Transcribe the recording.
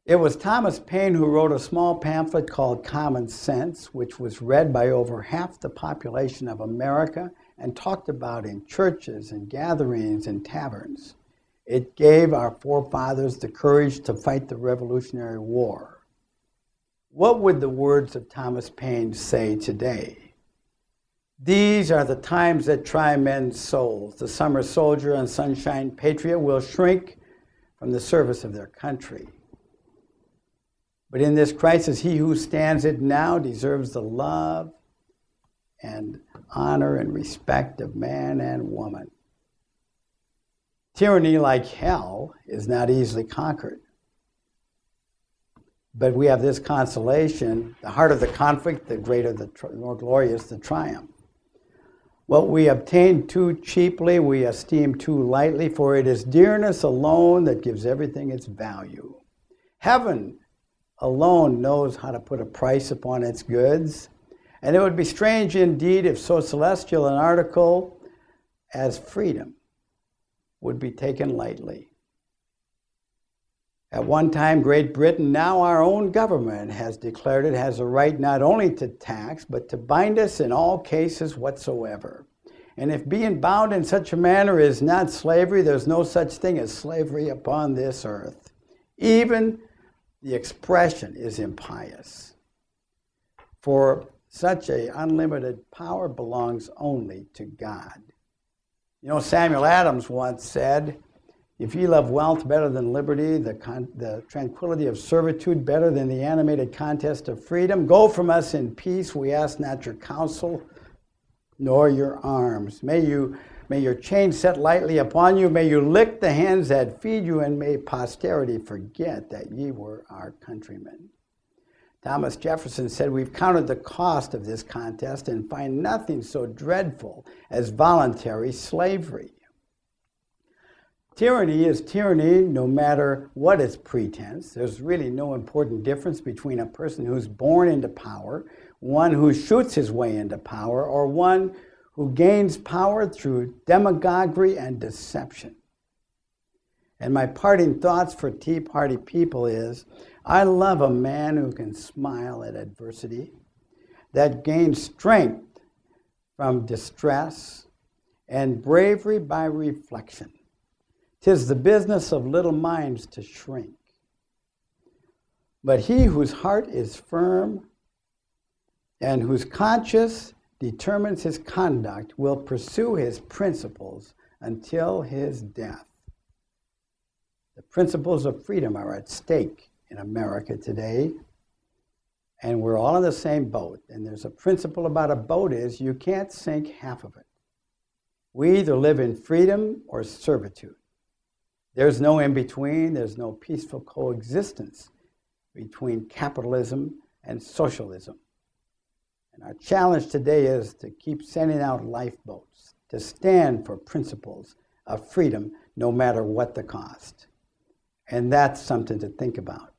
It was Thomas Paine who wrote a small pamphlet called Common Sense, which was read by over half the population of America and talked about in churches and gatherings and taverns. It gave our forefathers the courage to fight the Revolutionary War. What would the words of Thomas Paine say today? These are the times that try men's souls. The summer soldier and sunshine patriot will shrink from the service of their country. But in this crisis, he who stands it now deserves the love and honor and respect of man and woman. Tyranny, like hell, is not easily conquered. But we have this consolation: the harder the conflict, the greater, the more glorious the triumph. What we obtain too cheaply, we esteem too lightly, for it is dearness alone that gives everything its value. Heaven alone knows how to put a price upon its goods, and it would be strange indeed if so celestial an article as freedom would be taken lightly. At one time, Great Britain, now our own government, has declared it has a right not only to tax, but to bind us in all cases whatsoever. And if being bound in such a manner is not slavery, there's no such thing as slavery upon this earth. Even the expression is impious, for such an unlimited power belongs only to God. You know, Samuel Adams once said, "If ye love wealth better than liberty, the tranquility of servitude better than the animated contest of freedom, go from us in peace. We ask not your counsel, nor your arms. May your chains set lightly upon you. May you lick the hands that feed you, and may posterity forget that ye were our countrymen." Thomas Jefferson said, "We've counted the cost of this contest and find nothing so dreadful as voluntary slavery." Tyranny is tyranny no matter what its pretense. There's really no important difference between a person who's born into power, one who shoots his way into power, or one who gains power through demagoguery and deception. And my parting thoughts for Tea Party people is, I love a man who can smile at adversity, that gains strength from distress, and bravery by reflection. 'Tis the business of little minds to shrink. But he whose heart is firm and whose conscience determines his conduct will pursue his principles until his death. The principles of freedom are at stake in America today, and we're all in the same boat. And there's a principle about a boat is you can't sink half of it. We either live in freedom or servitude. There's no in-between. There's no peaceful coexistence between capitalism and socialism. And our challenge today is to keep sending out lifeboats, to stand for principles of freedom no matter what the cost. And that's something to think about.